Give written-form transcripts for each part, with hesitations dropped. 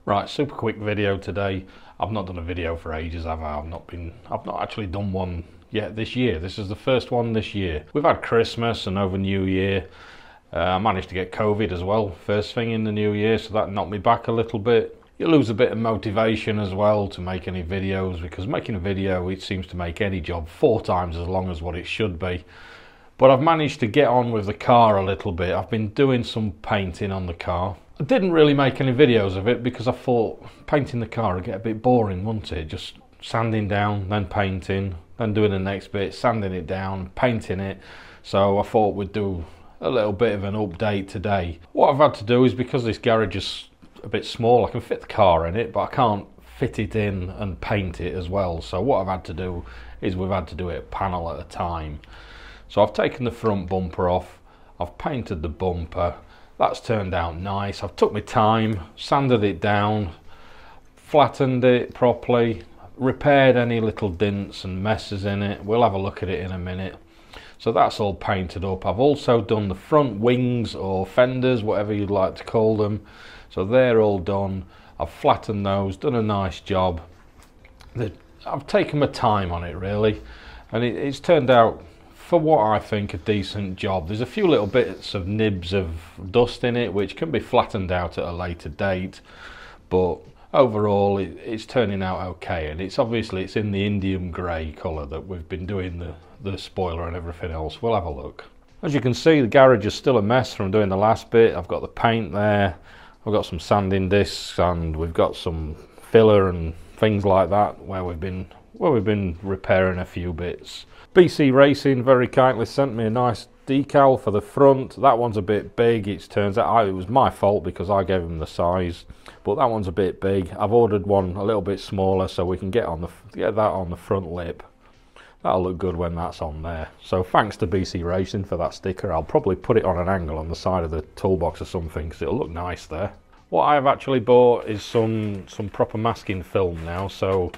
Right, super quick video today. I've not done a video for ages, have I? I've not actually done one yet this year. This is the first one this year. We've had Christmas and over New Year. I managed to get COVID as well, first thing in the new year, so that knocked me back a little bit. You lose a bit of motivation as well to make any videos, because making a video, it seems to make any job 4 times as long as what it should be. But I've managed to get on with the car a little bit. I've been doing some painting on the car. I didn't really make any videos of it because I thought painting the car would get a bit boring, wouldn't it? Just sanding down, then painting, then doing the next bit, sanding it down, painting it. So I thought we'd do a little bit of an update today. What I've had to do is, because this garage is a bit small, I can fit the car in it, but I can't fit it in and paint it as well. So what I've had to do is we've had to do it a panel at a time. So I've taken the front bumper off, I've painted the bumper. That's turned out nice. I've took my time, sanded it down, flattened it properly, repaired any little dents and messes in it. We'll have a look at it in a minute. So that's all painted up. I've also done the front wings or fenders, whatever you'd like to call them. So they're all done. I've flattened those, done a nice job. I've taken my time on it really, and it's turned out, for what I think, a decent job. There's a few little bits of nibs of dust in it which can be flattened out at a later date, but overall it's turning out okay. And it's obviously it's in the Indian grey colour that we've been doing the spoiler and everything else. We'll have a look. As you can see, the garage is still a mess from doing the last bit. I've got the paint there, I've got some sanding discs, and we've got some filler and things like that where we've been repairing a few bits. BC Racing very kindly sent me a nice decal for the front. That one's a bit big. It turns out it was my fault because I gave him the size, but that one's a bit big. I've ordered one a little bit smaller so we can get that on the front lip. That'll look good when that's on there. So thanks to BC Racing for that sticker. I'll probably put it on an angle on the side of the toolbox or something because it'll look nice there. What I've actually bought is some proper masking film now. So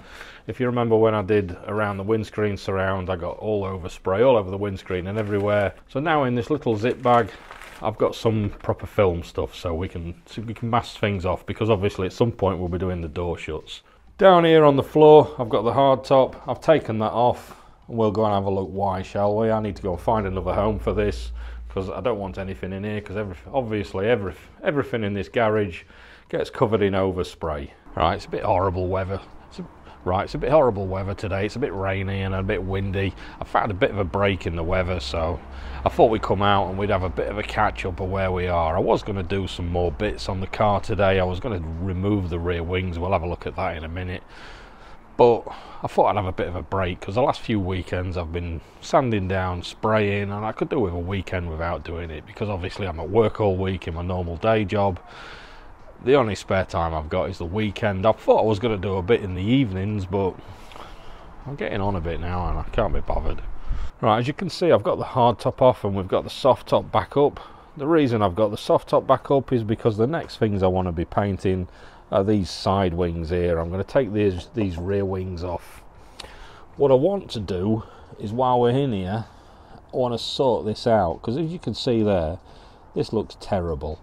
if you remember when I did around the windscreen surround, I got all over spray all over the windscreen and everywhere. So now in this little zip bag, I've got some proper film stuff so we can mask things off, because obviously at some point we'll be doing the door shuts. Down here on the floor, I've got the hard top. I've taken that off and we'll go and have a look why, shall we? I need to go and find another home for this because I don't want anything in here, because obviously everything in this garage gets covered in overspray. Right, it's a bit horrible weather. It's a bit horrible weather today. It's a bit rainy and a bit windy. I found a bit of a break in the weather, so I thought we'd come out and we'd have a bit of a catch up of where we are. I was going to do some more bits on the car today. I was going to remove the rear wings. We'll have a look at that in a minute. But I thought I'd have a bit of a break because the last few weekends I've been sanding down, spraying, and I could do with a weekend without doing it because obviously I'm at work all week in my normal day job. The only spare time I've got is the weekend. I thought I was going to do a bit in the evenings, but I'm getting on a bit now and I can't be bothered. Right, as you can see, I've got the hard top off and we've got the soft top back up. The reason I've got the soft top back up is because the next things I want to be painting are these side wings here. I'm going to take these rear wings off. What I want to do is, while we're in here, I want to sort this out, because as you can see there, this looks terrible.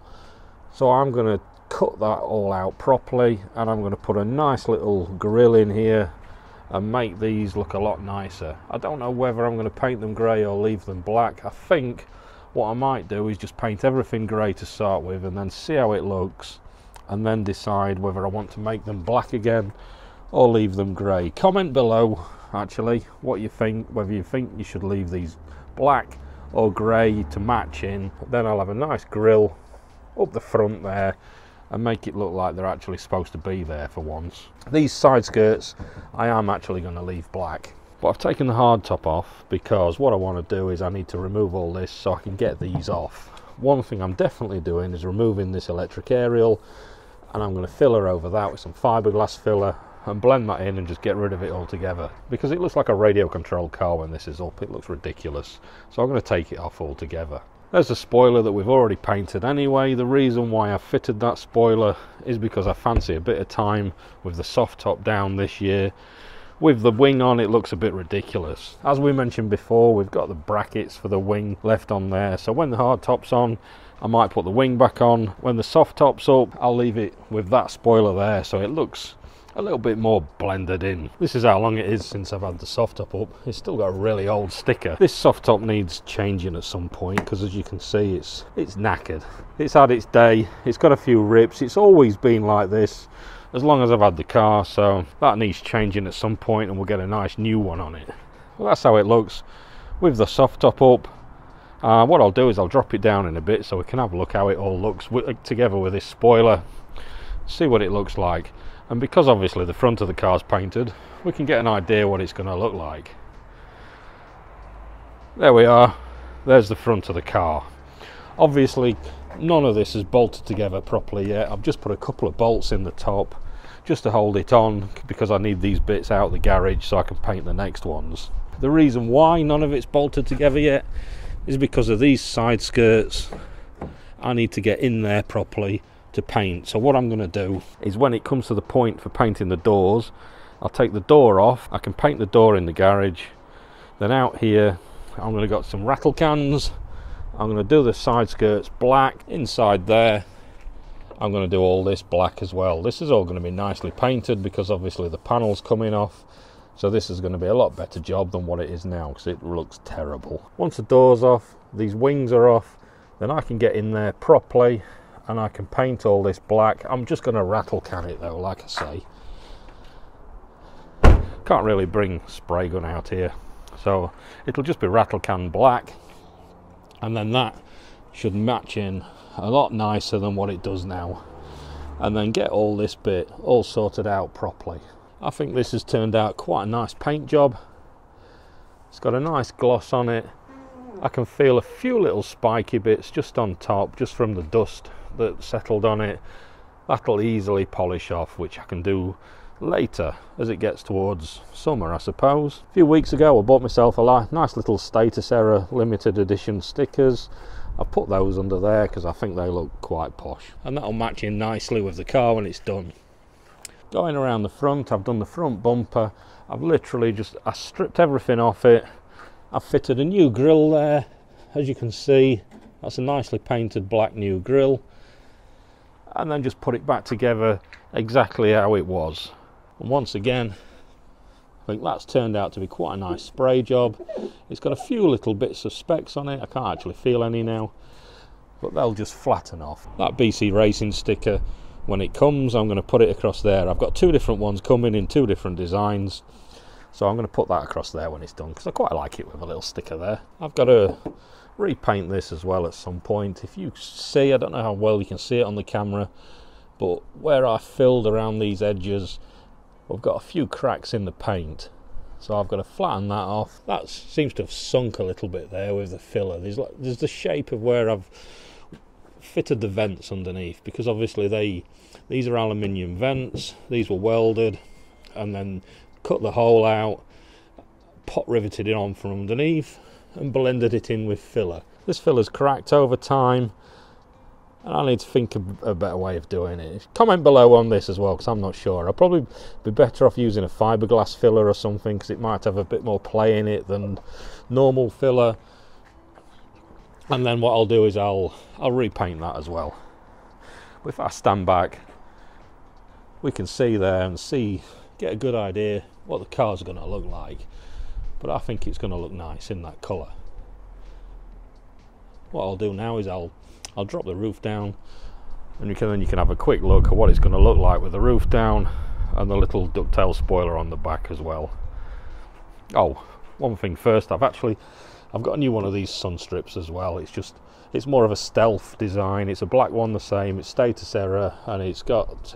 So I'm going to cut that all out properly, and I'm going to put a nice little grill in here and make these look a lot nicer. I don't know whether I'm going to paint them grey or leave them black. I think what I might do is just paint everything grey to start with and then see how it looks, and then decide whether I want to make them black again or leave them grey. Comment below actually what you think, whether you think you should leave these black or grey to match in. Then I'll have a nice grill up the front there and make it look like they're actually supposed to be there for once. These side skirts I am actually going to leave black, but I've taken the hard top off because what I want to do is I need to remove all this so I can get these off. One thing I'm definitely doing is removing this electric aerial, and I'm going to filler over that with some fiberglass filler and blend that in and just get rid of it altogether, because it looks like a radio controlled car when this is up. It looks ridiculous, so I'm going to take it off altogether. There's a spoiler that we've already painted anyway. The reason why I fitted that spoiler is because I fancy a bit of time with the soft top down this year. With the wing on, it looks a bit ridiculous. As we mentioned before, we've got the brackets for the wing left on there, so when the hard top's on, I might put the wing back on. When the soft top's up, I'll leave it with that spoiler there so it looks a little bit more blended in. This is how long it is since I've had the soft top up. It's still got a really old sticker. This soft top needs changing at some point because, as you can see, it's knackered. It's had its day. It's got a few rips. It's always been like this as long as I've had the car, so that needs changing at some point and we'll get a nice new one on it. Well, that's how it looks with the soft top up. What I'll do is I'll drop it down in a bit so we can have a look how it all looks together with this spoiler, see what it looks like. And because obviously the front of the car's painted, we can get an idea what it's going to look like. There we are. There's the front of the car. Obviously none of this is bolted together properly yet. I've just put a couple of bolts in the top just to hold it on because I need these bits out of the garage so I can paint the next ones. The reason why none of it's bolted together yet is because of these side skirts. I need to get in there properly to paint. So what I'm going to do is, when it comes to the point for painting the doors, I'll take the door off. I can paint the door in the garage. Then out here I'm going to got some rattle cans. I'm going to do the side skirts black. Inside there I'm going to do all this black as well. This is all going to be nicely painted because obviously the panel's coming off, so this is going to be a lot better job than what it is now because it looks terrible. Once the door's off, these wings are off, then I can get in there properly and I can paint all this black. I'm just going to rattle can it though, like I say. Can't really bring spray gun out here, so it'll just be rattle can black, and then that should match in a lot nicer than what it does now, and then get all this bit all sorted out properly. I think this has turned out quite a nice paint job. It's got a nice gloss on it. I can feel a few little spiky bits just on top, just from the dust that settled on it. That'll easily polish off, which I can do later as it gets towards summer, I suppose. A few weeks ago I bought myself a nice little status error limited edition stickers. I put those under there because I think they look quite posh, and that'll match in nicely with the car when it's done. Going around the front, I've done the front bumper. I've literally I stripped everything off it. I've fitted a new grille there, as you can see. That's a nicely painted black new grille, and then just put it back together exactly how it was. And once again, I think that's turned out to be quite a nice spray job. It's got a few little bits of specks on it. I can't actually feel any now, but they'll just flatten off. That BC Racing sticker, when it comes, I'm going to put it across there. I've got two different ones coming in two different designs, so I'm going to put that across there when it's done because I quite like it with a little sticker there. I've got to repaint this as well at some point. If you see, I don't know how well you can see it on the camera, but where I filled around these edges, I've got a few cracks in the paint, so I've got to flatten that off. That seems to have sunk a little bit there with the filler. There's the shape of where I've fitted the vents underneath, because obviously these are aluminium vents. These were welded and then cut the hole out, pot riveted it on from underneath and blended it in with filler. This filler's cracked over time and I need to think of a better way of doing it. Comment below on this as well, because I'm not sure. I'll probably be better off using a fiberglass filler or something, because it might have a bit more play in it than normal filler. And then what I'll do is I'll repaint that as well. But if I stand back, we can see there and get a good idea what the car's going to look like. But I think it's going to look nice in that colour. What I'll do now is I'll drop the roof down, and you can have a quick look at what it's going to look like with the roof down and the little ducktail spoiler on the back as well. Oh, one thing first, I've got a new one of these sun strips as well. It's more of a stealth design. It's a black one, the same. It's status error, and it's got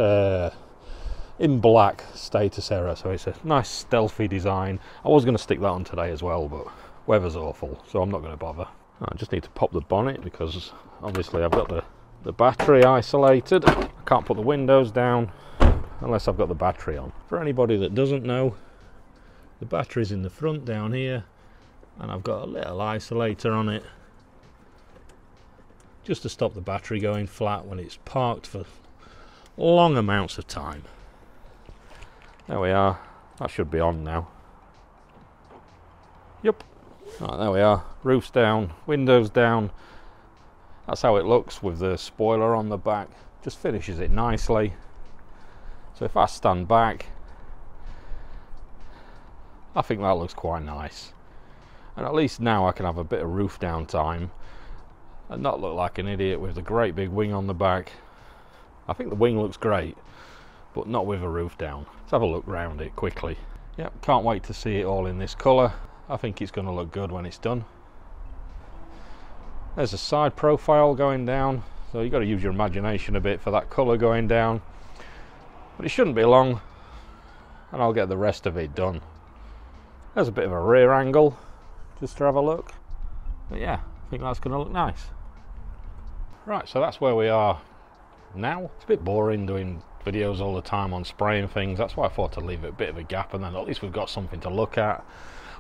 in black status error, so it's a nice stealthy design. I was going to stick that on today as well, but weather's awful, so I'm not going to bother. I just need to pop the bonnet because obviously I've got the battery isolated. I can't put the windows down unless I've got the battery on. For anybody that doesn't know, the battery's in the front down here, and I've got a little isolator on it just to stop the battery going flat when it's parked for long amounts of time. There we are. That should be on now. Yep. Right, there we are. Roof's down, windows down, That's how it looks with the spoiler on the back. Just finishes it nicely. So if I stand back, I think that looks quite nice. And at least now I can have a bit of roof down time and not look like an idiot with the great big wing on the back. I think the wing looks great, but not with a roof down. Let's have a look round it quickly. Yep, can't wait to see it all in this colour. I think it's going to look good when it's done. There's a side profile going down, so you've got to use your imagination a bit for that colour going down. But it shouldn't be long, and I'll get the rest of it done. There's a bit of a rear angle, just to have a look. But yeah, I think that's going to look nice. Right, so that's where we are now. It's a bit boring doing videos all the time on spraying things. That's why I thought to leave it a bit of a gap, and then at least we've got something to look at.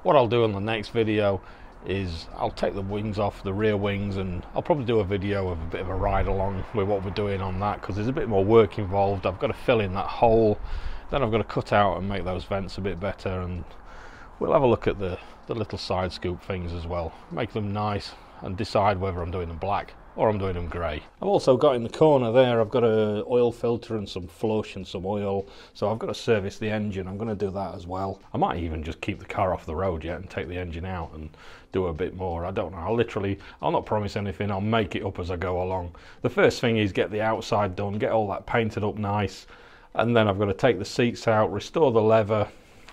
What I'll do in the next video is I'll take the wings off, the rear wings, and I'll probably do a video of a bit of a ride along with what we're doing on that, because there's a bit more work involved. I've got to fill in that hole, then I've got to cut out and make those vents a bit better, and we'll have a look at the little side scoop things as well, make them nice, and decide whether I'm doing them black or I'm doing them grey. I've also got in the corner there, I've got a oil filter and some flush and some oil, so I've got to service the engine. I'm going to do that as well. I might even just keep the car off the road yet and take the engine out and do a bit more. I don't know. I'll not promise anything. I'll make it up as I go along. The first thing is get the outside done, get all that painted up nice, and then I've got to take the seats out, restore the leather.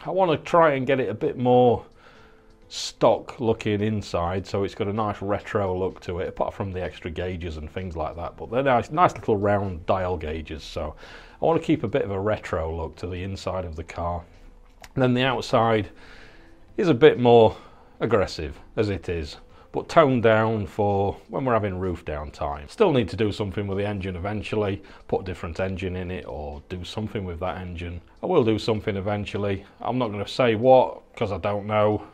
I want to try and get it a bit more stock looking inside, so it's got a nice retro look to it, apart from the extra gauges and things like that, but they're nice little round dial gauges, so I want to keep a bit of a retro look to the inside of the car. And then the outside is a bit more aggressive as it is, but toned down for when we're having roof down time. Still need to do something with the engine eventually, put a different engine in it or do something with that engine. I will do something eventually. I'm not going to say what, because I don't know.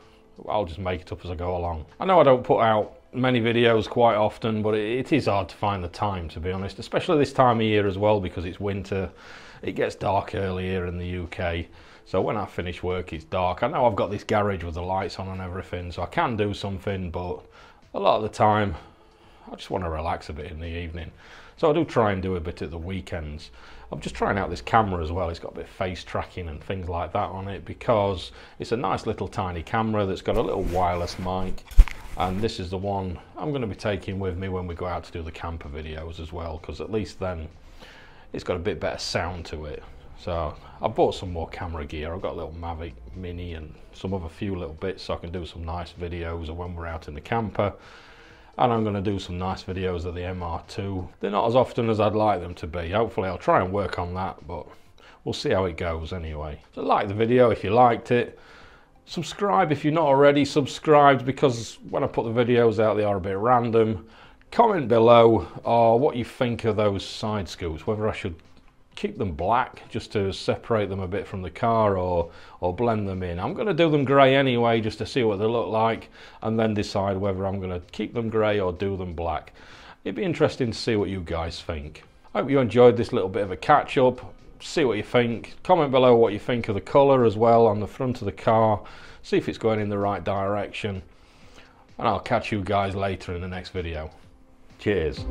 I'll just make it up as I go along. I know I don't put out many videos quite often, but it is hard to find the time, to be honest, especially this time of year as well, because it's winter. It gets dark early here in the UK, so when I finish work it's dark. I know I've got this garage with the lights on and everything, so I can do something, but a lot of the time I just want to relax a bit in the evening. So I do try and do a bit at the weekends. I'm just trying out this camera as well. It's got a bit of face tracking and things like that on it, because it's a nice little tiny camera that's got a little wireless mic, and this is the one I'm going to be taking with me when we go out to do the camper videos as well, because at least then it's got a bit better sound to it. So I bought some more camera gear. I've got a little Mavic Mini and some other few little bits, so I can do some nice videos of when we're out in the camper. And I'm going to do some nice videos of the MR2. They're not as often as I'd like them to be. Hopefully I'll try and work on that, but we'll see how it goes anyway. So like the video if you liked it. Subscribe if you're not already subscribed, because when I put the videos out they are a bit random. Comment below what you think of those side scoops, whether I should keep them black just to separate them a bit from the car, or blend them in. I'm going to do them grey anyway, just to see what they look like, and then decide whether I'm going to keep them grey or do them black. It'd be interesting to see what you guys think. I hope you enjoyed this little bit of a catch up. See what you think. Comment below what you think of the colour as well on the front of the car. See if it's going in the right direction, and I'll catch you guys later in the next video. Cheers.